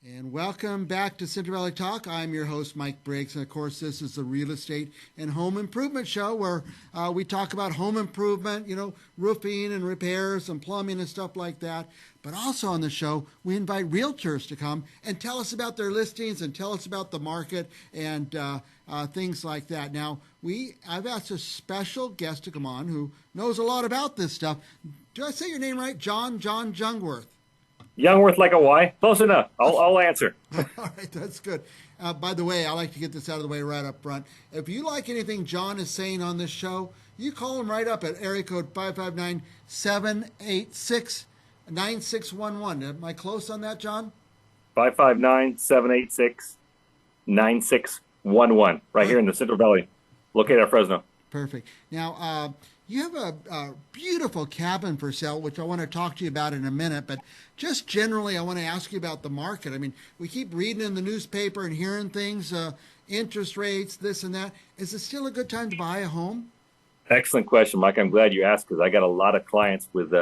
And welcome back to Central Valley Talk. I'm your host, Mike Briggs. And of course, this is the Real Estate and Home Improvement Show where we talk about home improvement, roofing and repairs and plumbing and stuff like that. But also on the show, we invite realtors to come and tell us about their listings and tell us about the market and things like that. Now, I've asked a special guest to come on who knows a lot about this stuff. Do I say your name right? John Jungwirth. Jungwirth like a Y. Close enough. I'll answer. All right, that's good. By the way, I like to get this out of the way right up front. If you like anything John is saying on this show, you call him right up at area code 559-786-9611. Am I close on that, John? 559-786-9611. Right here in the Central Valley, located at Fresno. Perfect. Now, you have a beautiful cabin for sale, which I want to talk to you about in a minute. But just generally, I want to ask you about the market. I mean, we keep reading in the newspaper and hearing things, interest rates, this and that. Is it still a good time to buy a home? Excellent question, Mike. I'm glad you asked because I got a lot of clients with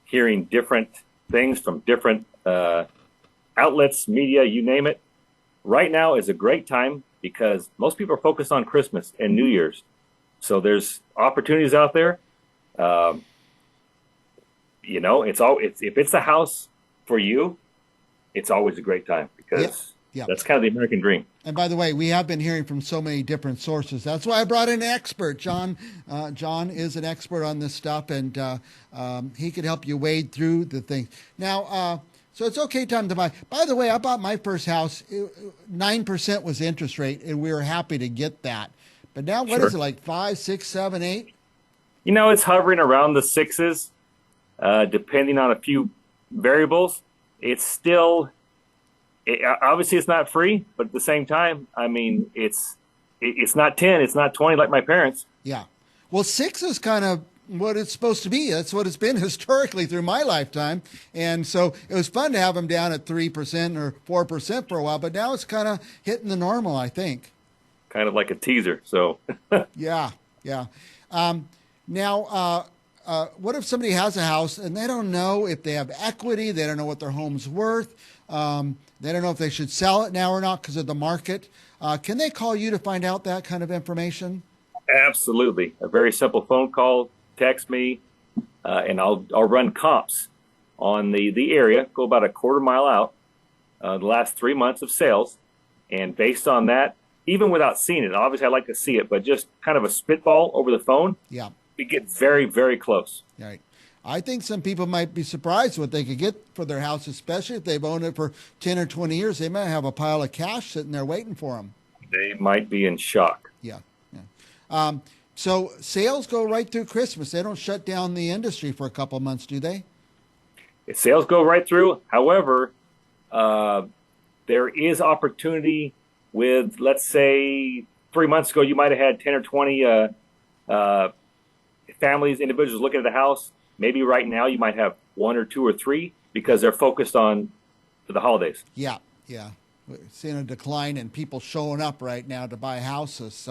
hearing different things from different outlets, media, you name it. Right now is a great time because most people are focused on Christmas and New Year's. So there's opportunities out there. If it's a house for you, it's always a great time because that's kind of the American dream. And by the way, we have been hearing from so many different sources. That's why I brought in an expert. John is an expert on this stuff, and he could help you wade through the things. Now, so it's okay time to buy. By the way, I bought my first house. 9% was the interest rate, and we were happy to get that. But now, what is it, like 5, 6, 7, 8? It's hovering around the sixes, depending on a few variables. It's still, obviously it's not free, but at the same time, I mean, it's not 10, it's not 20 like my parents. Yeah. Well, 6 is kind of what it's supposed to be. That's what it's been historically through my lifetime. And so it was fun to have them down at 3% or 4% for a while, but now it's kind of hitting the normal, I think. Kind of like a teaser. So yeah. Now, what if somebody has a house and they don't know if they have equity, they don't know what their home's worth, they don't know if they should sell it now or not because of the market? Can they call you to find out that kind of information? Absolutely. A very simple phone call, text me, and I'll run comps on the area, go about a quarter mile out, the last 3 months of sales. And based on that, even without seeing it, obviously I like to see it, but just kind of a spitball over the phone. Yeah. We get very, very close. Right. I think some people might be surprised what they could get for their house, especially if they've owned it for 10 or 20 years. They might have a pile of cash sitting there waiting for them. They might be in shock. Yeah. So sales go right through Christmas. They don't shut down the industry for a couple of months, do they? Sales go right through. However, there is opportunity with, let's say, 3 months ago, you might have had 10 or 20 families, individuals looking at the house. Maybe right now you might have 1 or 2 or 3 because they're focused on the holidays. Yeah. We're seeing a decline in people showing up right now to buy houses.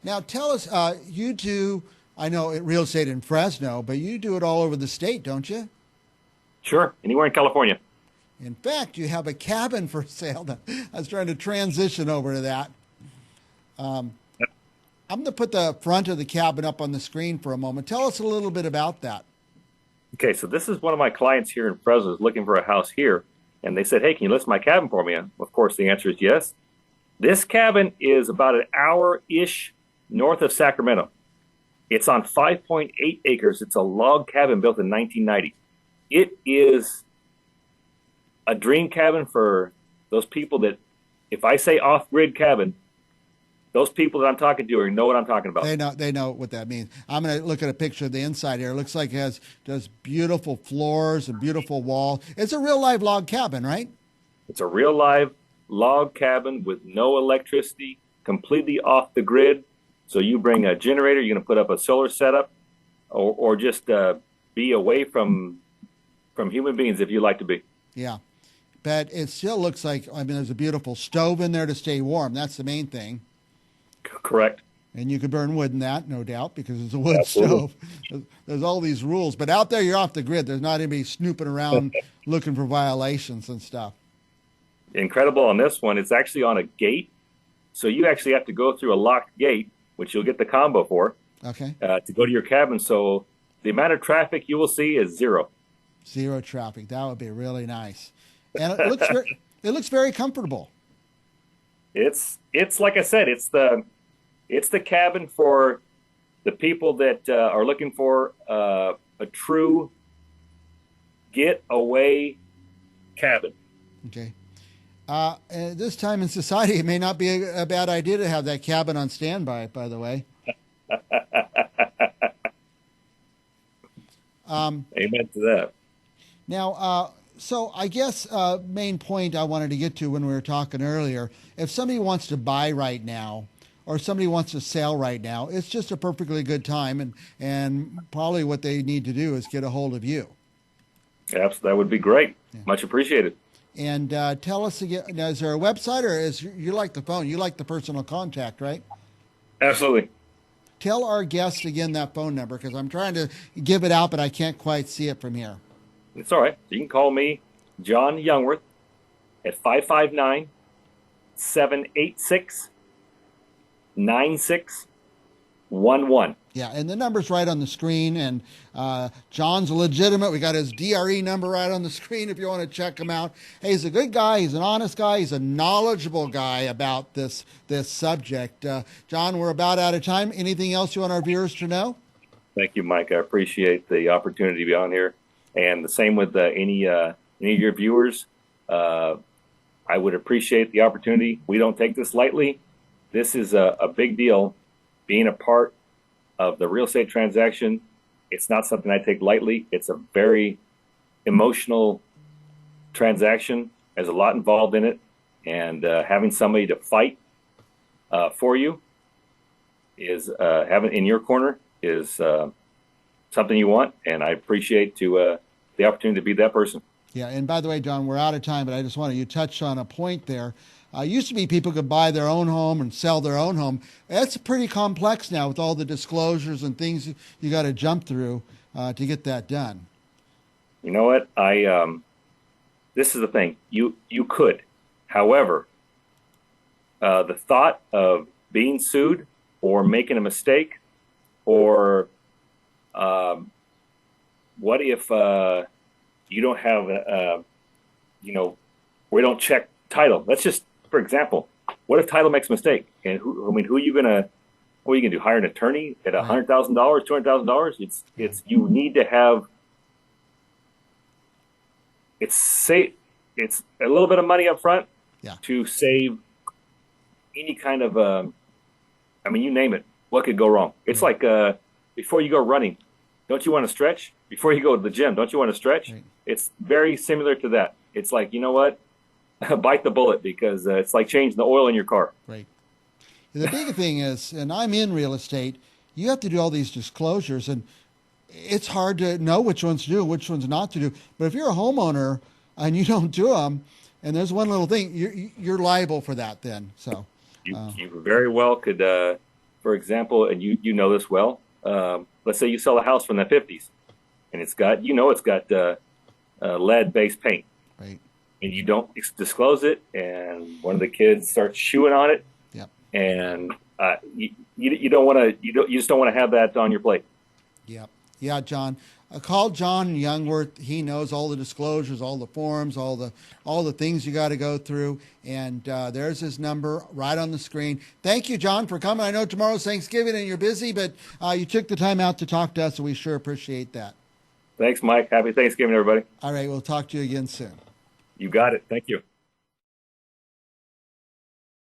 Now, tell us, you do, I know real estate in Fresno, but you do it all over the state, don't you? Sure. Anywhere in California. In fact, you have a cabin for sale. I was trying to transition over to that. I'm going to put the front of the cabin up on the screen for a moment. Tell us a little bit about that. Okay, so this is one of my clients here in Fresno is looking for a house here. And they said, hey, can you list my cabin for me? And of course, the answer is yes. This cabin is about an hour-ish north of Sacramento. It's on 5.8 acres. It's a log cabin built in 1990. It is a dream cabin for those people that, if I say off-grid cabin, those people that I'm talking to know what I'm talking about. They know what that means. I'm going to look at a picture of the inside here. It looks like it does beautiful floors and beautiful wall. It's a real live log cabin, right? It's a real live log cabin with no electricity, completely off the grid. So you bring a generator, you're going to put up a solar setup, or just be away from human beings if you like to be. Yeah. But it still looks like, there's a beautiful stove in there to stay warm. That's the main thing. Correct. And you could burn wood in that, no doubt, because it's a wood stove. There's all these rules. But out there, you're off the grid. There's not anybody snooping around looking for violations and stuff. incredible on this one, it's actually on a gate. So you actually have to go through a locked gate, which you'll get the combo for, Okay. to go to your cabin. So the amount of traffic you will see is zero. Zero traffic. That would be really nice. And it looks very comfortable. It's like I said, it's the cabin for the people that are looking for a true getaway cabin. Okay. At this time in society, it may not be a bad idea to have that cabin on standby, by the way. Amen to that. Now, so I guess main point I wanted to get to when we were talking earlier, if somebody wants to buy right now or somebody wants to sell right now, it's just a perfectly good time, and probably what they need to do is get a hold of you. Absolutely, that would be great. Yeah. Much appreciated. And tell us again, now, is there a website, or is you like the phone? You like the personal contact, right? Absolutely. Tell our guests again that phone number, because I'm trying to give it out, but I can't quite see it from here. It's all right. You can call me, John Jungwirth, at 559-786-9611. Yeah, and the number's right on the screen, and John's legitimate. We got his DRE number right on the screen if you want to check him out. Hey, he's a good guy. He's an honest guy. He's a knowledgeable guy about this subject. John, we're about out of time. Anything else you want our viewers to know? Thank you, Mike. I appreciate the opportunity to be on here. And the same with any of your viewers. I would appreciate the opportunity. We don't take this lightly. This is a big deal. Being a part of the real estate transaction, it's not something I take lightly. It's a very emotional transaction. There's a lot involved in it. And having somebody to fight for you is having in your corner is something you want. And I appreciate the opportunity to be that person. Yeah, and by the way, John, we're out of time, but I just wanted you to touch on a point there. Used to be people could buy their own home and sell their own home. That's pretty complex now with all the disclosures and things you got to jump through to get that done. You know what? This is the thing. You could. However, the thought of being sued or making a mistake or what if you don't have, we don't check title? Let's just, for example, what if title makes a who are you gonna do? Hire an attorney at $100,000, $200,000? It's you need to have. It's a little bit of money up front to save any kind of. You name it. What could go wrong? It's like before you go running. Don't you want to stretch? Before you go to the gym, don't you want to stretch? Right. It's very similar to that. It's like, you know what? Bite the bullet, because it's like changing the oil in your car. Right. The big thing is, and I'm in real estate, you have to do all these disclosures, and it's hard to know which ones to do and which ones not to do. But if you're a homeowner and you don't do them, and there's one little thing, you're liable for that then. So you very well could, for example, and you know this well, let's say you sell a house from the 50s, and it's got lead-based paint, right? And you don't disclose it, and one of the kids starts chewing on it, and you don't want to, you just don't want to have that on your plate. Yeah, John. Call John Jungwirth. He knows all the disclosures, all the forms, all the things you got to go through. And there's his number right on the screen. Thank you, John, for coming. I know tomorrow's Thanksgiving and you're busy, but you took the time out to talk to us, and we sure appreciate that. Thanks, Mike. Happy Thanksgiving, everybody. All right, we'll talk to you again soon. You got it. Thank you.